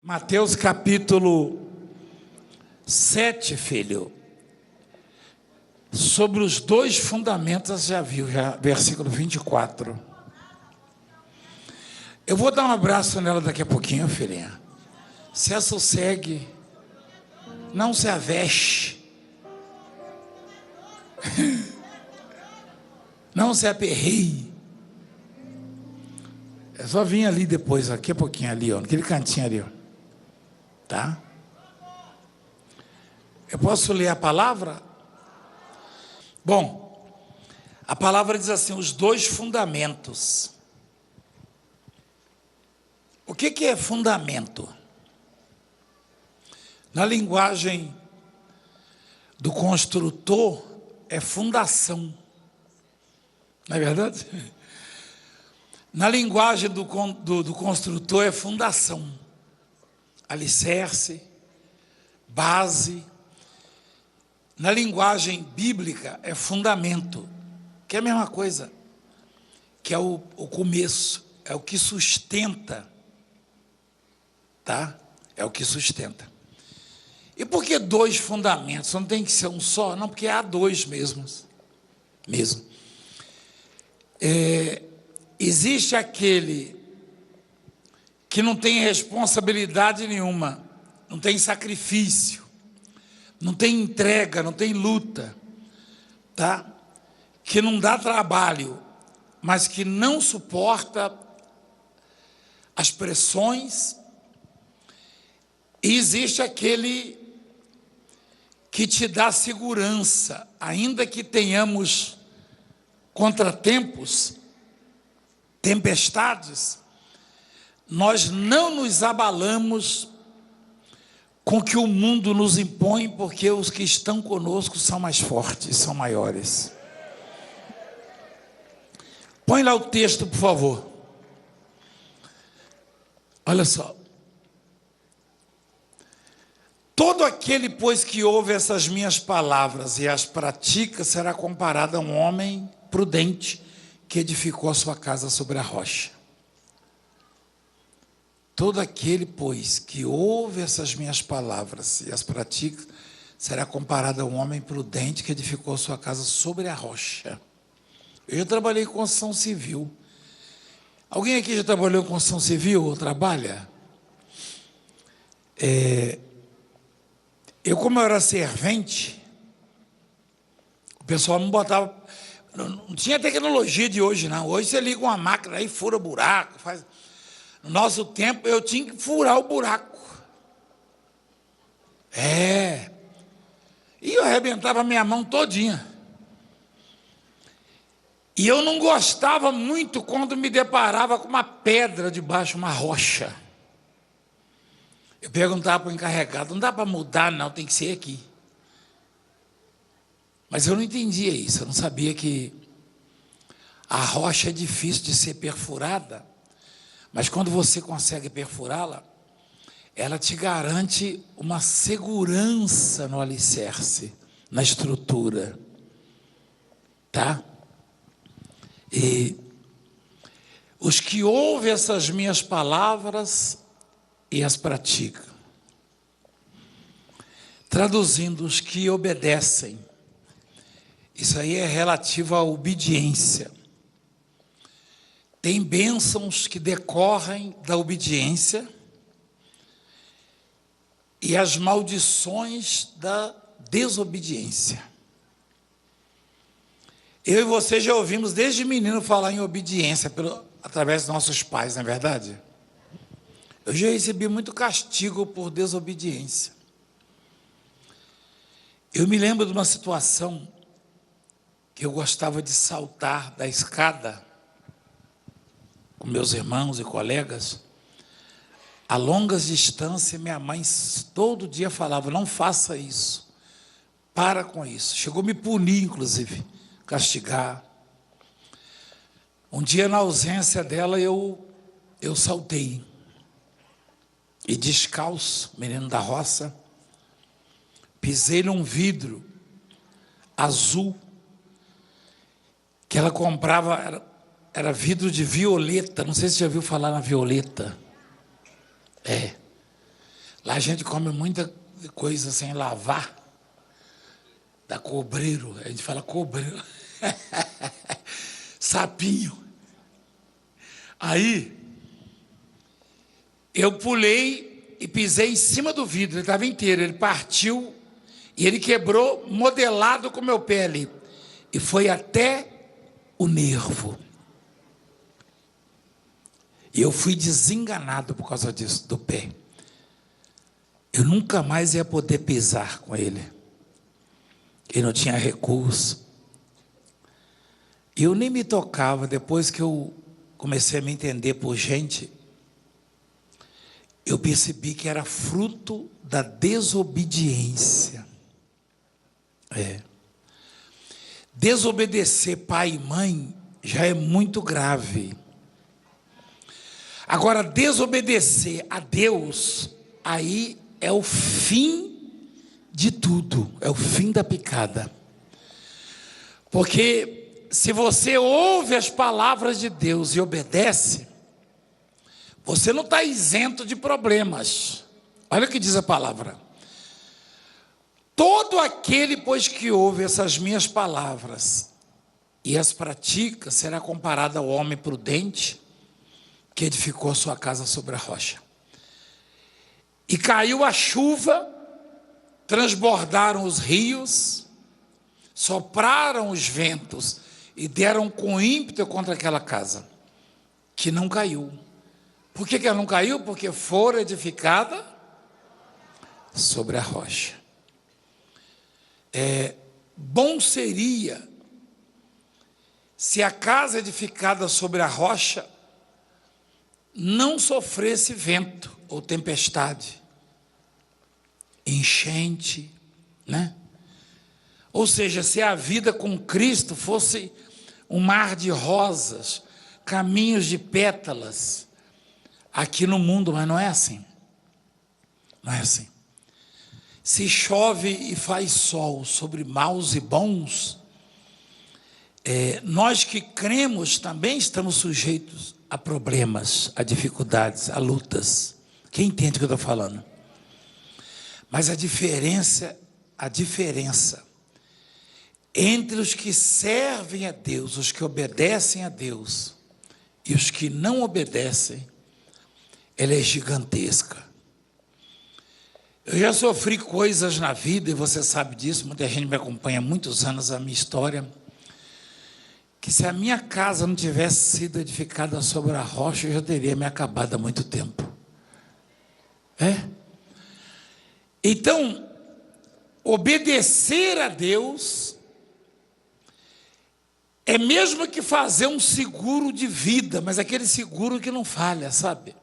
Mateus capítulo 7, filho. Sobre os dois fundamentos, já viu, versículo 24. Eu vou dar um abraço nela daqui a pouquinho, filhinha. Se assossegue, não se aveste, não se aperreie. É só vir ali depois, daqui a pouquinho ali, ó, naquele cantinho ali, ó. Tá? Eu posso ler a palavra? Bom, a palavra diz assim, os dois fundamentos. O que é fundamento? Na linguagem do construtor, é fundação. Não é verdade? Na linguagem do construtor, é fundação. Alicerce, base. Na linguagem bíblica, é fundamento, que é a mesma coisa, que é o começo, é o que sustenta, tá? É o que sustenta. E por que dois fundamentos? Não tem que ser um só? Não, porque há dois mesmo. Existe aquele que não tem responsabilidade nenhuma, não tem sacrifício, não tem entrega, não tem luta, tá? Que não dá trabalho, mas que não suporta as pressões. E existe aquele que te dá segurança, ainda que tenhamos contratempos, tempestades, nós não nos abalamos com o que o mundo nos impõe, porque os que estão conosco são mais fortes, são maiores. Põe lá o texto, por favor. Olha só. Todo aquele, pois, que ouve essas minhas palavras e as pratica, será comparado a um homem prudente que edificou a sua casa sobre a rocha. Todo aquele, pois, que ouve essas minhas palavras e as pratica, será comparado a um homem prudente que edificou a sua casa sobre a rocha. Eu já trabalhei com construção civil. Alguém aqui já trabalhou com construção civil ou trabalha? Como eu era servente, o pessoal não botava... Não tinha tecnologia de hoje, não. Hoje você liga uma máquina aí, fura buraco, faz... No nosso tempo, eu tinha que furar o buraco. E eu arrebentava a minha mão todinha. E eu não gostava muito quando me deparava com uma pedra debaixo, uma rocha. Eu perguntava para o encarregado, não dá para mudar, não, tem que ser aqui. Mas eu não entendia isso, eu não sabia que a rocha é difícil de ser perfurada. Mas quando você consegue perfurá-la, ela te garante uma segurança no alicerce, na estrutura. Tá? E os que ouvem essas minhas palavras e as praticam. Traduzindo, os que obedecem. Isso aí é relativo à obediência. Tem bênçãos que decorrem da obediência e as maldições da desobediência. Eu e você já ouvimos desde menino falar em obediência através dos nossos pais, não é verdade? Eu já recebi muito castigo por desobediência. Eu me lembro de uma situação que eu gostava de saltar da escada com meus irmãos e colegas, a longas distâncias. Minha mãe todo dia falava, não faça isso, para com isso. Chegou a me punir, inclusive, castigar. Um dia, na ausência dela, eu saltei. E descalço, menino da roça, pisei num vidro azul, que ela comprava... Era vidro de violeta, não sei se você já ouviu falar na violeta. Lá a gente come muita coisa sem lavar. Da cobreiro, a gente fala cobreiro. Sapinho. Aí, eu pulei e pisei em cima do vidro, ele estava inteiro, ele partiu e ele quebrou modelado com o meu pé ali. E foi até o nervo. E eu fui desenganado por causa disso, do pé. Eu nunca mais ia poder pisar com ele. Ele não tinha recurso. E eu nem me tocava, depois que eu comecei a me entender por gente, eu percebi que era fruto da desobediência. Desobedecer pai e mãe já é muito grave. Agora, desobedecer a Deus, aí é o fim de tudo, é o fim da picada. Porque se você ouve as palavras de Deus e obedece, você não está isento de problemas. Olha o que diz a palavra. Todo aquele, pois, que ouve essas minhas palavras e as pratica, será comparado ao homem prudente que edificou a sua casa sobre a rocha. E caiu a chuva, transbordaram os rios, sopraram os ventos e deram com ímpeto contra aquela casa, que não caiu. Por que ela não caiu? Porque fora edificada sobre a rocha. Bom seria se a casa edificada sobre a rocha não sofresse vento ou tempestade, enchente, né? Ou seja, se a vida com Cristo fosse um mar de rosas, caminhos de pétalas, aqui no mundo, mas não é assim. Não é assim. Se chove e faz sol sobre maus e bons, nós que cremos também estamos sujeitos a problemas, a dificuldades, a lutas. Quem entende o que eu estou falando? Mas a diferença entre os que servem a Deus, os que obedecem a Deus e os que não obedecem, ela é gigantesca. Eu já sofri coisas na vida, e você sabe disso, muita gente me acompanha há muitos anos a minha história, que se a minha casa não tivesse sido edificada sobre a rocha, eu já teria me acabado há muito tempo. Então, obedecer a Deus é mesmo que fazer um seguro de vida, mas aquele seguro que não falha, sabe?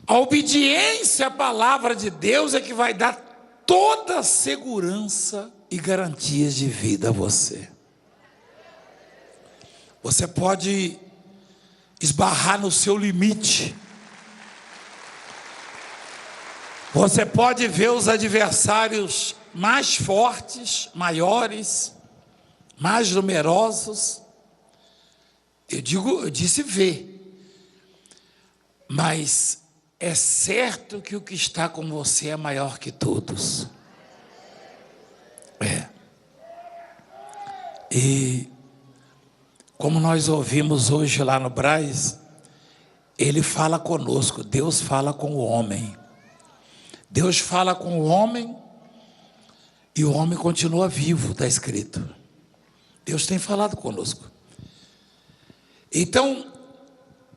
A obediência à palavra de Deus é que vai dar toda a segurança e garantias de vida a você. Você pode esbarrar no seu limite. Você pode ver os adversários mais fortes, maiores, mais numerosos. Eu disse ver. Mas é certo que o que está com você é maior que todos. E como nós ouvimos hoje lá no Brás, ele fala conosco, Deus fala com o homem. Deus fala com o homem e o homem continua vivo, está escrito. Deus tem falado conosco. Então,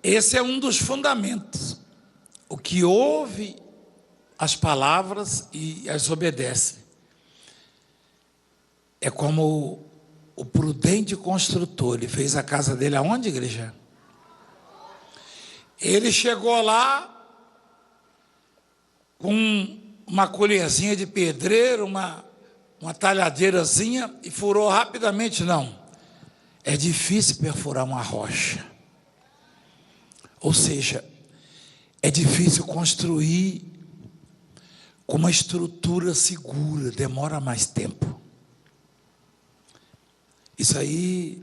esse é um dos fundamentos. O que ouve as palavras e as obedece. É como o prudente construtor, ele fez a casa dele aonde, igreja? Ele chegou lá com uma colherzinha de pedreiro, uma talhadeirazinha e furou rapidamente. Não, é difícil perfurar uma rocha. Ou seja, é difícil construir com uma estrutura segura, demora mais tempo. Isso aí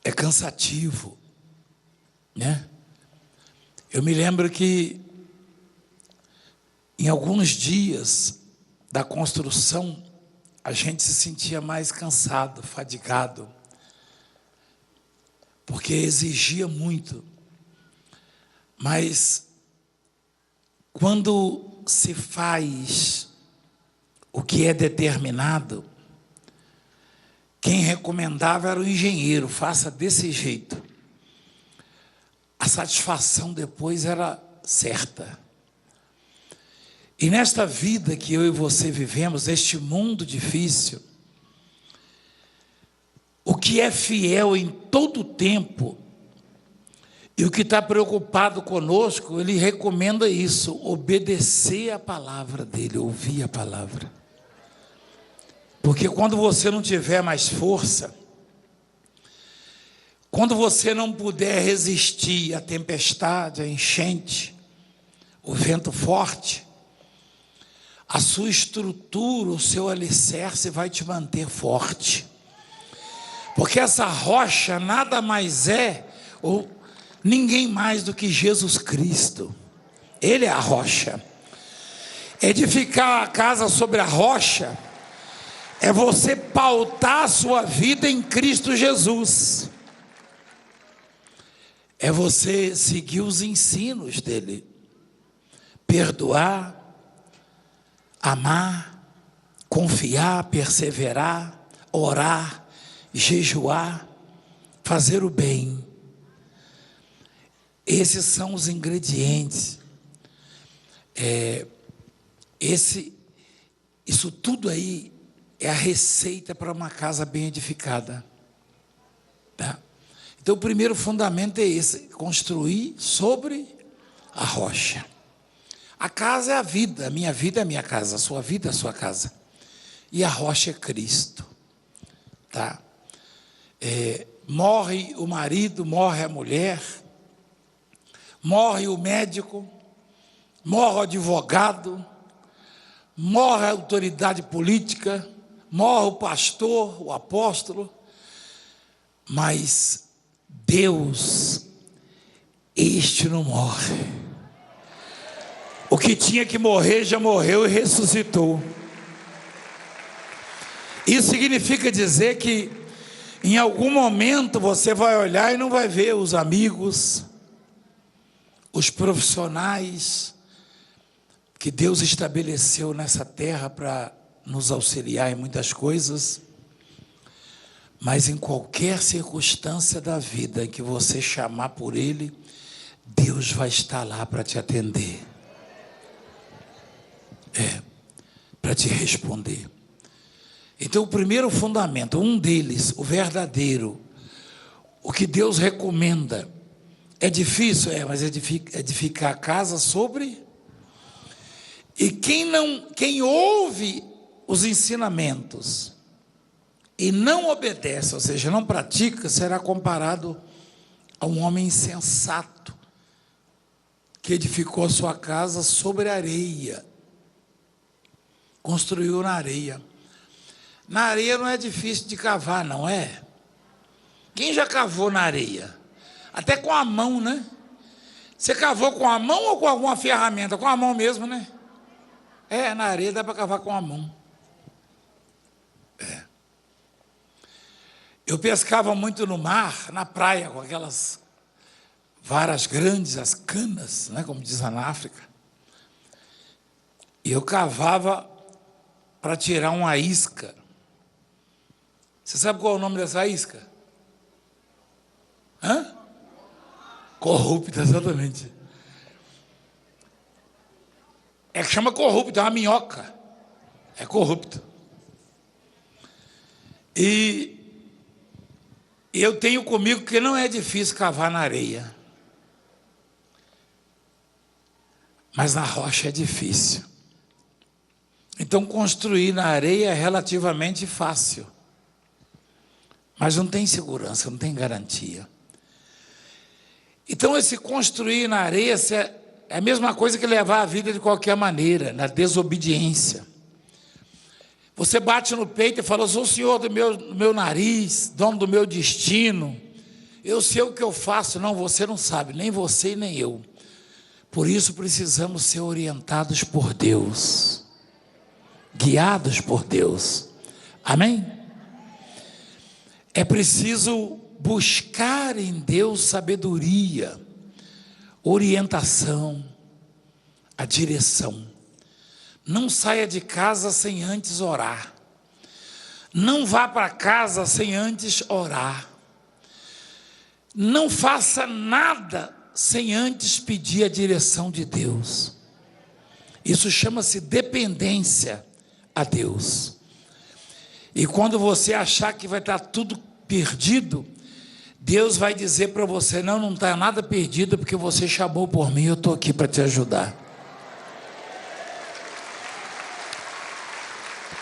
é cansativo, né? Eu me lembro que Em alguns dias da construção, a gente se sentia mais cansado, fadigado, porque exigia muito. Mas quando se faz o que é determinado, quem recomendava era o engenheiro, faça desse jeito. A satisfação depois era certa. E nesta vida que eu e você vivemos, neste mundo difícil, o que é fiel em todo o tempo e o que está preocupado conosco, ele recomenda isso, obedecer a palavra dele, ouvir a palavra. Porque quando você não tiver mais força, quando você não puder resistir à tempestade, à enchente, o vento forte, a sua estrutura, o seu alicerce vai te manter forte. Porque essa rocha nada mais é, ou ninguém mais do que Jesus Cristo. Ele é a rocha. Edificar a casa sobre a rocha é você pautar a sua vida em Cristo Jesus. É você seguir os ensinos dele. Perdoar, amar, confiar, perseverar, orar, jejuar, fazer o bem. Esses são os ingredientes. Isso tudo aí é a receita para uma casa bem edificada. Tá? Então, o primeiro fundamento é esse: construir sobre a rocha. A casa é a vida, a minha vida é a minha casa, a sua vida é a sua casa. E a rocha é Cristo. Tá? Morre o marido, morre a mulher, morre o médico, morre o advogado, morre a autoridade política, morre o pastor, o apóstolo, mas Deus, este não morre. O que tinha que morrer já morreu e ressuscitou. Isso significa dizer que em algum momento você vai olhar e não vai ver os amigos, os profissionais que Deus estabeleceu nessa terra para nos auxiliar em muitas coisas, mas em qualquer circunstância da vida que você chamar por Ele, Deus vai estar lá para te atender. Para te responder. Então, o primeiro fundamento, um deles, o verdadeiro, o que Deus recomenda, é difícil? Mas edificar a casa sobre. E quem ouve os ensinamentos e não obedece, ou seja, não pratica, será comparado a um homem insensato que edificou a sua casa sobre areia. Construiu na areia. Na areia não é difícil de cavar, não é? Quem já cavou na areia? Até com a mão, né? Você cavou com a mão ou com alguma ferramenta? Com a mão mesmo, né? Na areia dá para cavar com a mão. Eu pescava muito no mar, na praia, com aquelas varas grandes, as canas, né, como diz na África. E eu cavava para tirar uma isca. Você sabe qual é o nome dessa isca? Corrupta, exatamente. É que chama corrupta, é uma minhoca. É corrupto. E eu tenho comigo que não é difícil cavar na areia. Mas na rocha é difícil. Então, construir na areia é relativamente fácil. Mas não tem segurança, não tem garantia. Então, esse construir na areia é a mesma coisa que levar a vida de qualquer maneira, na desobediência. Você bate no peito e fala: eu sou o senhor do meu nariz, dono do meu destino, eu sei o que eu faço. Não, você não sabe, nem você e nem eu. Por isso precisamos ser orientados por Deus, guiados por Deus. Amém? É preciso buscar em Deus sabedoria, orientação, a direção. Não saia de casa sem antes orar. Não vá para casa sem antes orar. Não faça nada sem antes pedir a direção de Deus. Isso chama-se dependência a Deus. E quando você achar que vai estar tudo perdido, Deus vai dizer para você: não está nada perdido, porque você chamou por mim, eu estou aqui para te ajudar.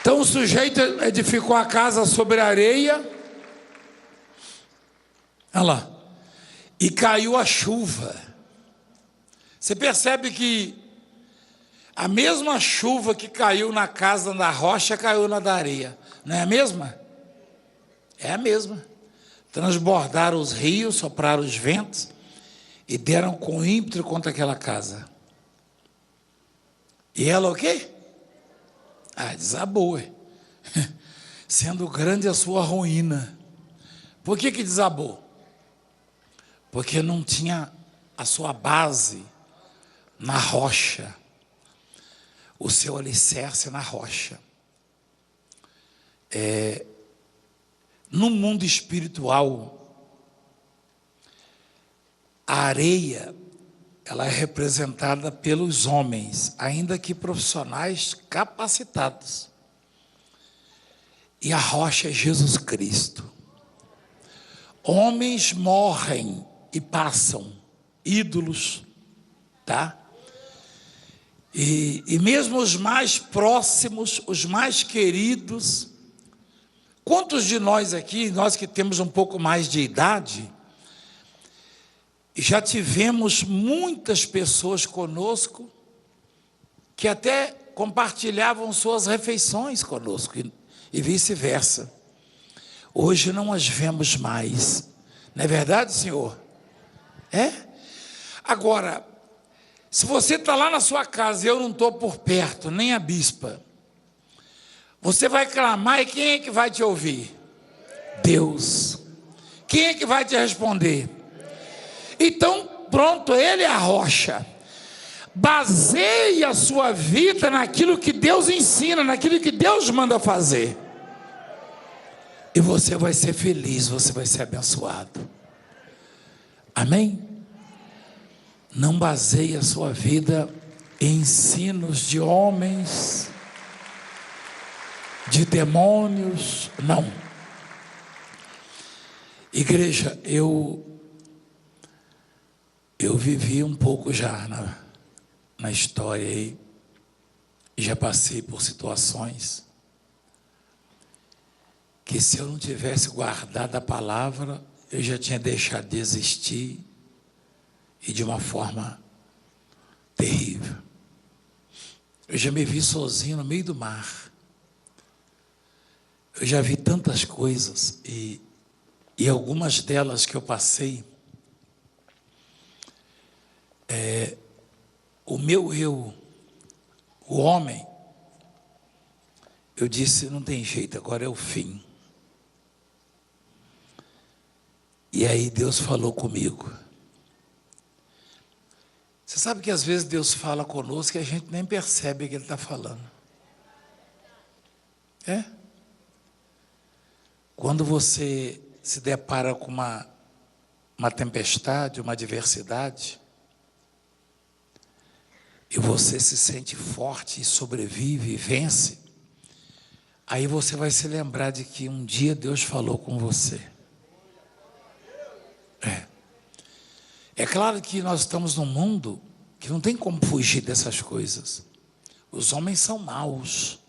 Então o sujeito edificou a casa sobre a areia, olha lá, e caiu a chuva. Você percebe que a mesma chuva que caiu na casa da rocha caiu na da areia, não é a mesma? É a mesma. Transbordaram os rios, sopraram os ventos e deram com ímpeto contra aquela casa. E ela o quê? Desabou. Sendo grande a sua ruína. Por que desabou? Porque não tinha a sua base na rocha, o seu alicerce na rocha. No mundo espiritual, a areia, ela é representada pelos homens, ainda que profissionais capacitados. E a rocha é Jesus Cristo. Homens morrem e passam, ídolos, tá? E mesmo os mais próximos, os mais queridos. Quantos de nós aqui, nós que temos um pouco mais de idade, já tivemos muitas pessoas conosco que até compartilhavam suas refeições conosco e vice-versa. Hoje não as vemos mais. Não é verdade, senhor? É? Agora, se você está lá na sua casa e eu não estou por perto, nem a bispa, você vai clamar e quem é que vai te ouvir? Deus. Quem é que vai te responder? Então, pronto, Ele é a rocha. Baseie a sua vida naquilo que Deus ensina, naquilo que Deus manda fazer. E você vai ser feliz, você vai ser abençoado. Amém? Não baseie a sua vida em ensinos de homens, de demônios, não. Igreja, eu vivi um pouco já na história aí, e já passei por situações que se eu não tivesse guardado a palavra, eu já tinha deixado de existir, e de uma forma terrível. Eu já me vi sozinho no meio do mar. Eu já vi tantas coisas, e algumas delas que eu passei, o meu eu, o homem, eu disse: não tem jeito, agora é o fim. E aí Deus falou comigo. Você sabe que às vezes Deus fala conosco e a gente nem percebe que Ele está falando. Quando você se depara com uma tempestade, uma adversidade, e você se sente forte e sobrevive e vence, aí você vai se lembrar de que um dia Deus falou com você. É claro que nós estamos num mundo que não tem como fugir dessas coisas. Os homens são maus,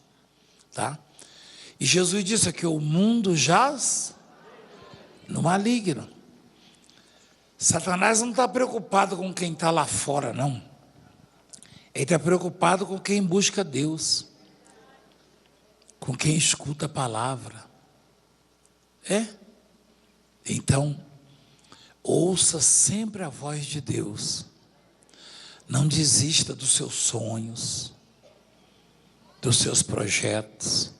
tá? E Jesus disse que o mundo jaz no maligno. Satanás não está preocupado com quem está lá fora, não. Ele está preocupado com quem busca Deus, com quem escuta a palavra. Então, ouça sempre a voz de Deus. Não desista dos seus sonhos, dos seus projetos,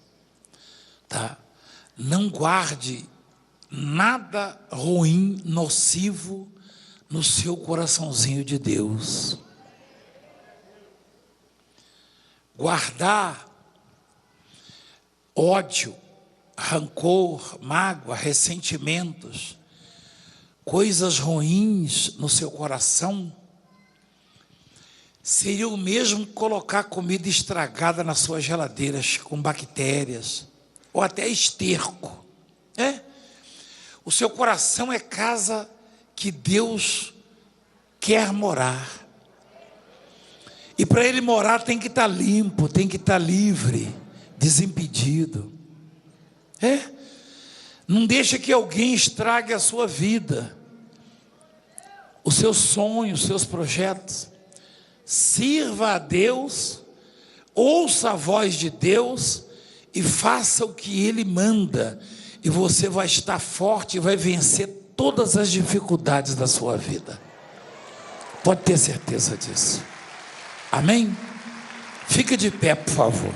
tá? Não guarde nada ruim, nocivo no seu coraçãozinho de Deus. Guardar ódio, rancor, mágoa, ressentimentos, coisas ruins no seu coração, seria o mesmo colocar comida estragada nas suas geladeiras, com bactérias, ou até esterco. O seu coração é casa que Deus quer morar. E para Ele morar tem que estar limpo, tem que estar livre, desimpedido. Não deixa que alguém estrague a sua vida, os seus sonhos, os seus projetos. Sirva a Deus, ouça a voz de Deus e faça o que Ele manda. E você vai estar forte e vai vencer todas as dificuldades da sua vida. Pode ter certeza disso. Amém? Fica de pé, por favor.